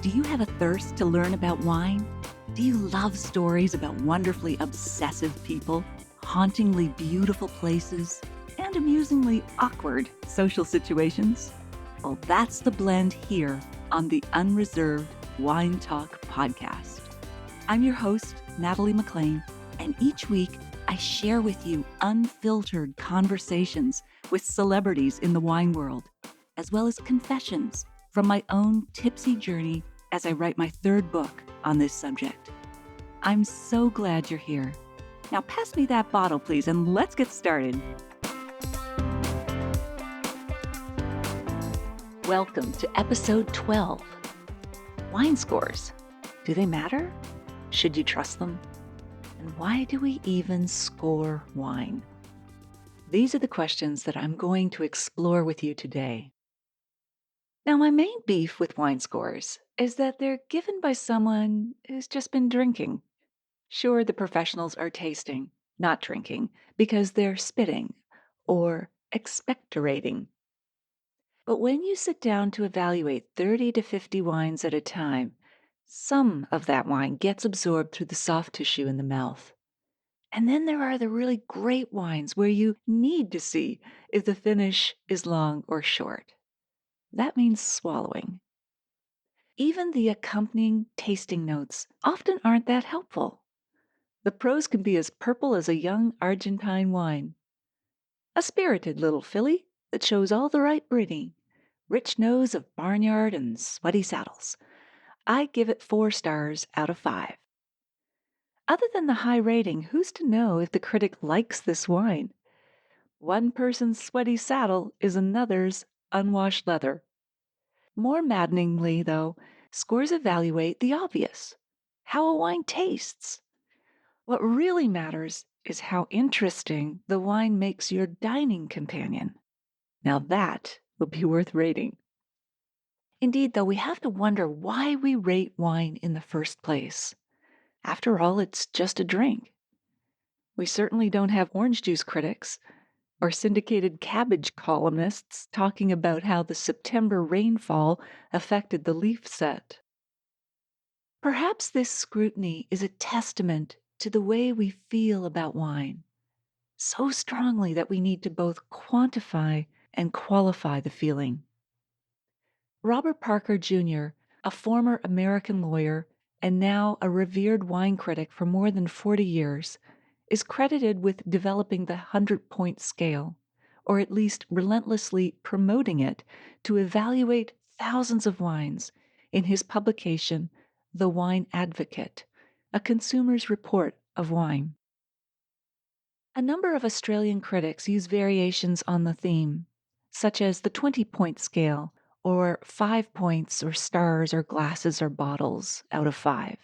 Do you have a thirst to learn about wine? Do you love stories about wonderfully obsessive people, hauntingly beautiful places, and amusingly awkward social situations? Well, that's the blend here on the Unreserved Wine Talk podcast. I'm your host, Natalie McLean, and each week I share with you unfiltered conversations with celebrities in the wine world, as well as confessions from my own tipsy journey as I write my third book on this subject. I'm so glad you're here. Now pass me that bottle, please, and let's get started. Welcome to episode 12. Wine scores. Do they matter? Should you trust them? And why do we even score wine? These are the questions that I'm going to explore with you today. Now, my main beef with wine scores is that they're given by someone who's just been drinking. Sure, the professionals are tasting, not drinking, because they're spitting or expectorating. But when you sit down to evaluate 30 to 50 wines at a time, some of that wine gets absorbed through the soft tissue in the mouth. And then there are the really great wines where you need to see if the finish is long or short. That means swallowing. Even the accompanying tasting notes often aren't that helpful. The prose can be as purple as a young Argentine wine. A spirited little filly that shows all the right breeding, rich nose of barnyard and sweaty saddles. I give it 4 stars out of 5. Other than the high rating, who's to know if the critic likes this wine? One person's sweaty saddle is another's unwashed leather. More maddeningly, though, scores evaluate the obvious: how a wine tastes. What really matters is how interesting the wine makes your dining companion. Now that would be worth rating. Indeed, though, we have to wonder why we rate wine in the first place. After all, it's just a drink. We certainly don't have orange juice critics or syndicated cabbage columnists talking about how the September rainfall affected the leaf set. Perhaps this scrutiny is a testament to the way we feel about wine, so strongly that we need to both quantify and qualify the feeling. Robert Parker Jr., a former American lawyer and now a revered wine critic for more than 40 years, is credited with developing the 100-point scale, or at least relentlessly promoting it to evaluate thousands of wines in his publication, The Wine Advocate, a consumer's report of wine. A number of Australian critics use variations on the theme, such as the 20-point scale, or 5 points or stars or glasses or bottles out of 5.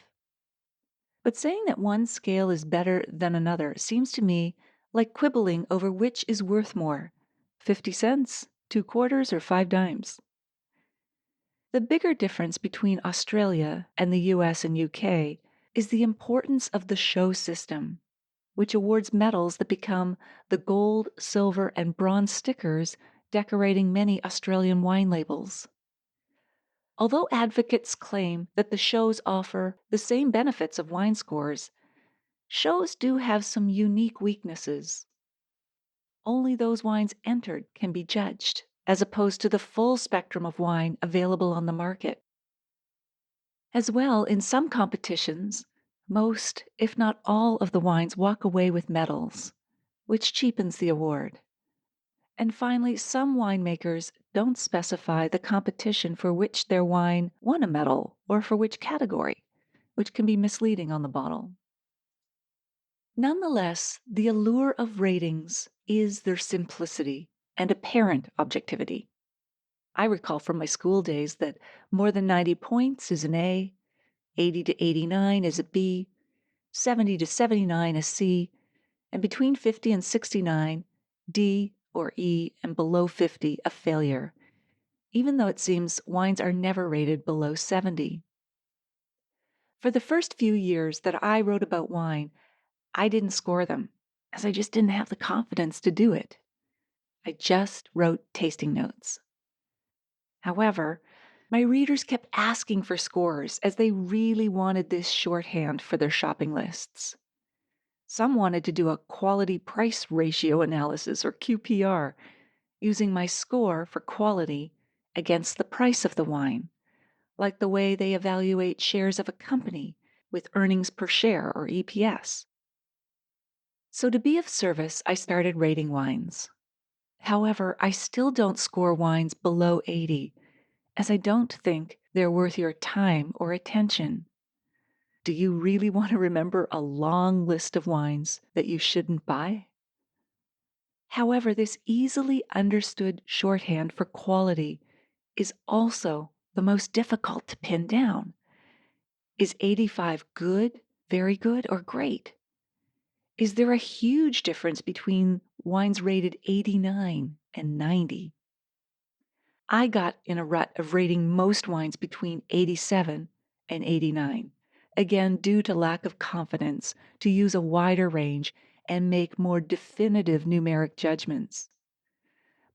But saying that one scale is better than another seems to me like quibbling over which is worth more, 50 cents, 2 quarters, or 5 dimes. The bigger difference between Australia and the US and UK is the importance of the show system, which awards medals that become the gold, silver, and bronze stickers decorating many Australian wine labels. Although advocates claim that the shows offer the same benefits of wine scores, shows do have some unique weaknesses. Only those wines entered can be judged, as opposed to the full spectrum of wine available on the market. As well, in some competitions, most, if not all, of the wines walk away with medals, which cheapens the award. And finally, some winemakers don't specify the competition for which their wine won a medal or for which category, which can be misleading on the bottle. Nonetheless, the allure of ratings is their simplicity and apparent objectivity. I recall from my school days that more than 90 points is an A, 80 to 89 is a B, 70 to 79 a C, and between 50 and 69, D or E, and below 50, a failure, even though it seems wines are never rated below 70. For the first few years that I wrote about wine, I didn't score them, as I just didn't have the confidence to do it. I just wrote tasting notes. However, My readers kept asking for scores as they really wanted this shorthand for their shopping lists. Some wanted to do a quality price ratio analysis or QPR, using my score for quality against the price of the wine, like the way they evaluate shares of a company with earnings per share or EPS. So, to be of service, I started rating wines. However, I still don't score wines below 80, as I don't think they're worth your time or attention. Do you really want to remember a long list of wines that you shouldn't buy? However, this easily understood shorthand for quality is also the most difficult to pin down. Is 85 good, very good, or great? Is there a huge difference between wines rated 89 and 90? I got in a rut of rating most wines between 87 and 89, again, due to lack of confidence to use a wider range and make more definitive numeric judgments.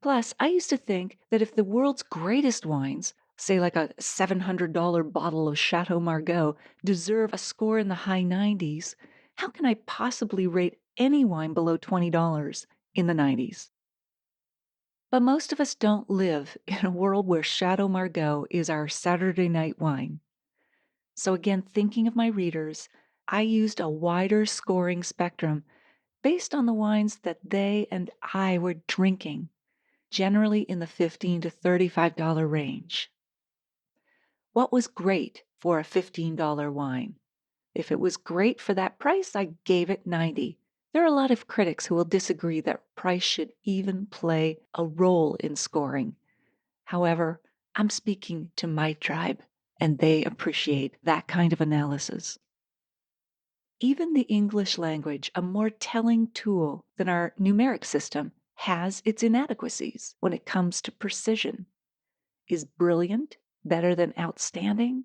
Plus, I used to think that if the world's greatest wines, say like a $700 bottle of Chateau Margaux, deserve a score in the high 90s, how can I possibly rate any wine below $20 in the 90s? But most of us don't live in a world where Chateau Margaux is our Saturday night wine. So, again, thinking of my readers, I used a wider scoring spectrum based on the wines that they and I were drinking, generally in the $15 to $35 range. What was great for a $15 wine? If it was great for that price, I gave it 90. There are a lot of critics who will disagree that price should even play a role in scoring. However, I'm speaking to my tribe, and they appreciate that kind of analysis. Even the English language, a more telling tool than our numeric system, has its inadequacies when it comes to precision. Is brilliant better than outstanding?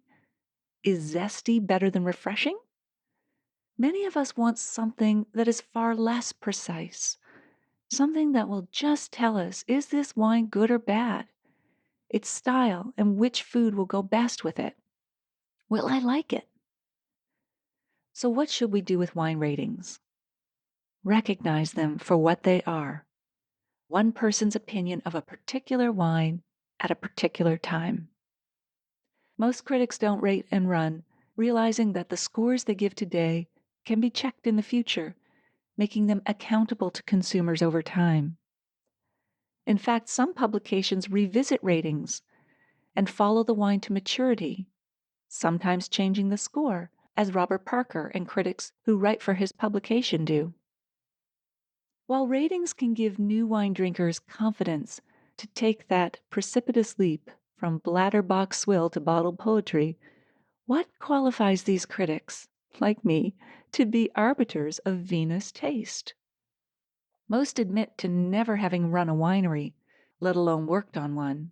Is zesty better than refreshing? Many of us want something that is far less precise, something that will just tell us, is this wine good or bad? Its style and which food will go best with it. Will I like it? So, what should we do with wine ratings? Recognize them for what they are: one person's opinion of a particular wine at a particular time. Most critics don't rate and run, realizing that the scores they give today can be checked in the future, making them accountable to consumers over time. In fact, some publications revisit ratings and follow the wine to maturity, sometimes changing the score, as Robert Parker and critics who write for his publication do. While ratings can give new wine drinkers confidence to take that precipitous leap from bladderbox swill to bottled poetry, what qualifies these critics, like me, to be arbiters of vinous taste? Most admit to never having run a winery, let alone worked on one.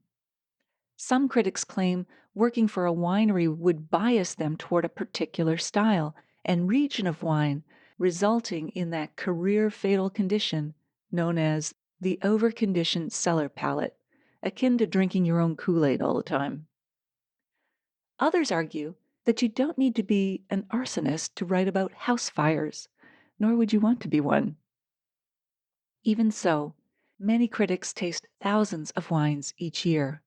Some critics claim working for a winery would bias them toward a particular style and region of wine, resulting in that career fatal condition known as the overconditioned cellar palate, akin to drinking your own Kool-Aid all the time. Others argue that you don't need to be an arsonist to write about house fires, nor would you want to be one. Even so, many critics taste thousands of wines each year.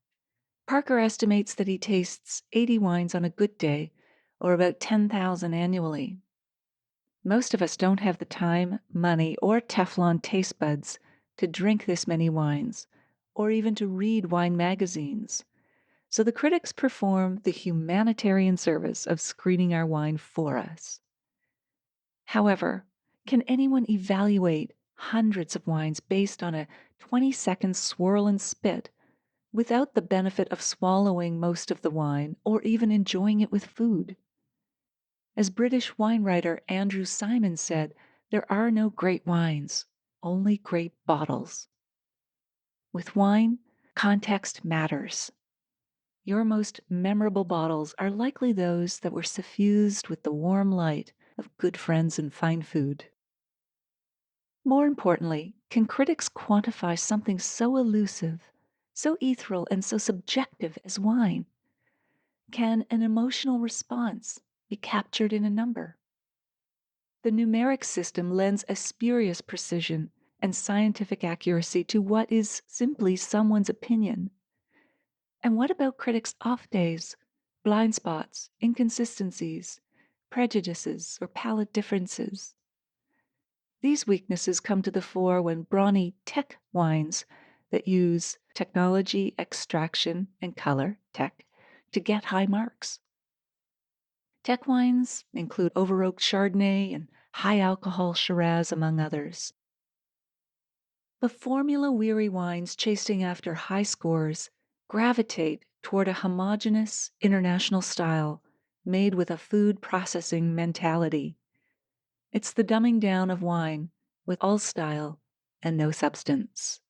Parker estimates that he tastes 80 wines on a good day, or about 10,000 annually. Most of us don't have the time, money, or Teflon taste buds to drink this many wines, or even to read wine magazines. So the critics perform the humanitarian service of screening our wine for us. However, can anyone evaluate hundreds of wines based on a 20-second swirl and spit without the benefit of swallowing most of the wine or even enjoying it with food? As British wine writer Andrew Simon said, there are no great wines, only great bottles. With wine, context matters. Your most memorable bottles are likely those that were suffused with the warm light of good friends and fine food. More importantly, can critics quantify something so elusive, so ethereal, and so subjective as wine? Can an emotional response be captured in a number? The numeric system lends a spurious precision and scientific accuracy to what is simply someone's opinion. And what about critics' off days, blind spots, inconsistencies, prejudices, or palate differences? These weaknesses come to the fore when brawny tech wines that use technology, extraction, and color, tech, to get high marks. Tech wines include over oaked Chardonnay and high alcohol Shiraz, among others. The formula weary wines chasing after high scores gravitate toward a homogeneous international style made with a food processing mentality. It's the dumbing down of wine with all style and no substance.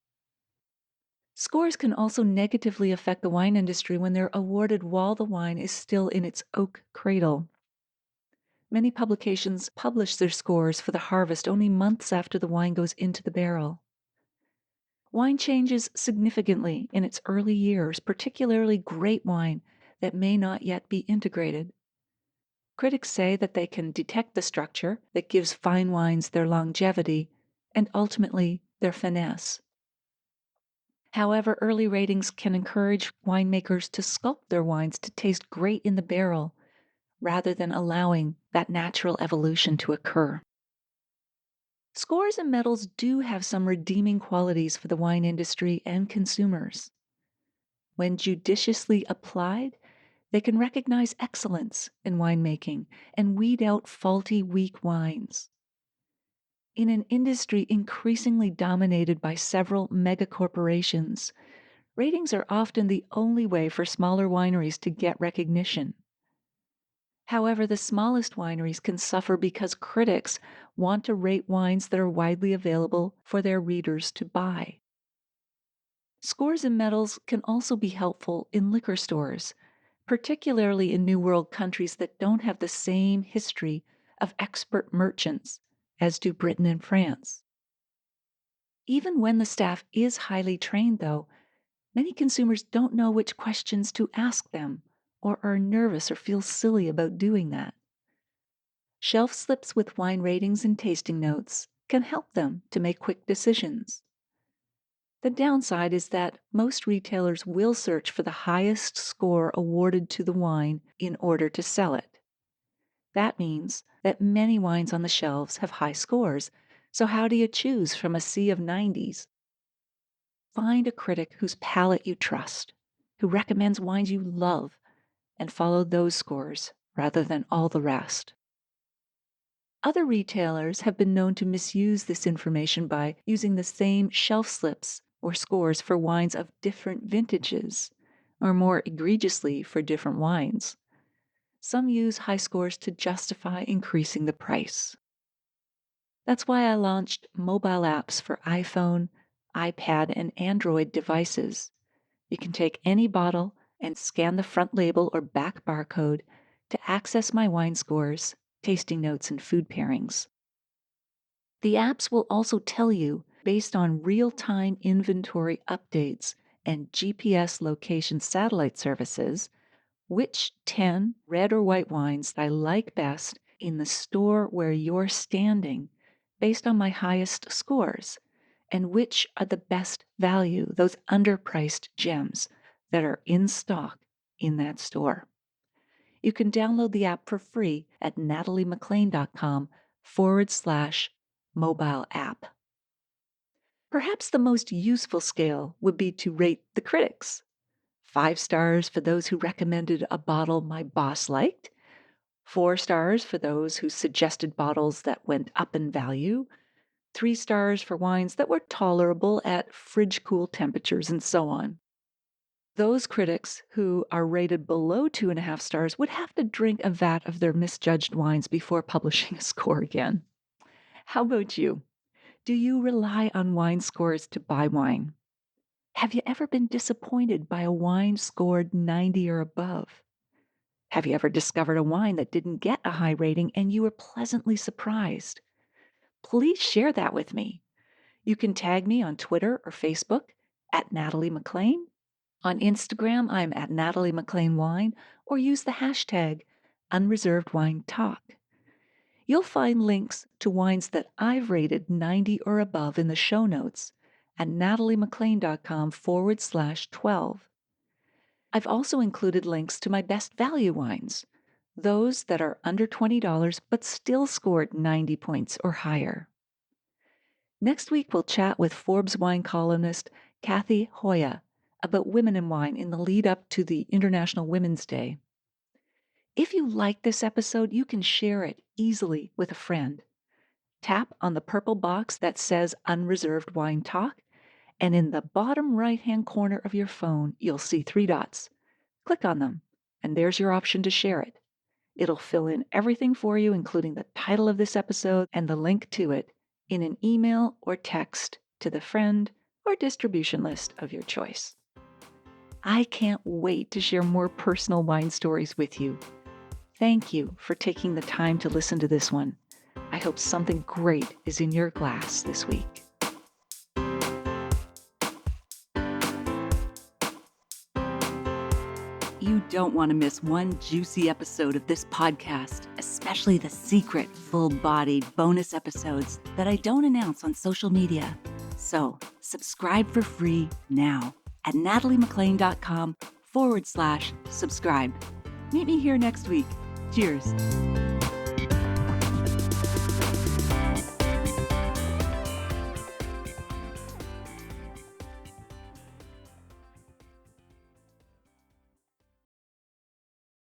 Scores can also negatively affect the wine industry when they're awarded while the wine is still in its oak cradle. Many publications publish their scores for the harvest only months after the wine goes into the barrel. Wine changes significantly in its early years, particularly great wine that may not yet be integrated. Critics say that they can detect the structure that gives fine wines their longevity and ultimately their finesse. However, early ratings can encourage winemakers to sculpt their wines to taste great in the barrel rather than allowing that natural evolution to occur. Scores and medals do have some redeeming qualities for the wine industry and consumers. When judiciously applied, they can recognize excellence in winemaking and weed out faulty, weak wines. In an industry increasingly dominated by several megacorporations, ratings are often the only way for smaller wineries to get recognition. However, the smallest wineries can suffer because critics want to rate wines that are widely available for their readers to buy. Scores and medals can also be helpful in liquor stores, particularly in New World countries that don't have the same history of expert merchants as do Britain and France. Even when the staff is highly trained, though, many consumers don't know which questions to ask them or are nervous or feel silly about doing that. Shelf slips with wine ratings and tasting notes can help them to make quick decisions. The downside is that most retailers will search for the highest score awarded to the wine in order to sell it. That means that many wines on the shelves have high scores, so how do you choose from a sea of 90s? Find a critic whose palate you trust, who recommends wines you love, and follow those scores rather than all the rest. Other retailers have been known to misuse this information by using the same shelf slips or scores for wines of different vintages, or more egregiously, for different wines. Some use high scores to justify increasing the price. That's why I launched mobile apps for iPhone, iPad, and Android devices. You can take any bottle and scan the front label or back barcode to access my wine scores, tasting notes, and food pairings. The apps will also tell you, based on real-time inventory updates and GPS location satellite services, which 10 red or white wines I like best in the store where you're standing based on my highest scores, and which are the best value, those underpriced gems that are in stock in that store. You can download the app for free at nataliemaclean.com/mobile app. Perhaps the most useful scale would be to rate the critics. 5 stars for those who recommended a bottle my boss liked, 4 stars for those who suggested bottles that went up in value, 3 stars for wines that were tolerable at fridge-cool temperatures, and so on. Those critics who are rated below 2.5 stars would have to drink a vat of their misjudged wines before publishing a score again. How about you? Do you rely on wine scores to buy wine? Have you ever been disappointed by a wine scored 90 or above? Have you ever discovered a wine that didn't get a high rating and you were pleasantly surprised? Please share that with me. You can tag me on Twitter or Facebook at Natalie MacLean, On Instagram, I'm at Natalie McLean Wine, or use the hashtag Unreserved Wine Talk. You'll find links to wines that I've rated 90 or above in the show notes at nataliemclean.com/12. I've also included links to my best value wines, those that are under $20 but still scored 90 points or higher. Next week, we'll chat with Forbes wine columnist Kathy Hoya about women in wine in the lead up to the International Women's Day. If you like this episode, you can share it easily with a friend. Tap on the purple box that says Unreserved Wine Talk, and in the bottom right-hand corner of your phone, you'll see 3 dots. Click on them, and there's your option to share it. It'll fill in everything for you, including the title of this episode and the link to it, in an email or text to the friend or distribution list of your choice. I can't wait to share more personal wine stories with you. Thank you for taking the time to listen to this one. I hope something great is in your glass this week. You don't want to miss one juicy episode of this podcast, especially the secret, full-bodied bonus episodes that I don't announce on social media. So subscribe for free now at nataliemclean.com/subscribe. Meet me here next week. Cheers.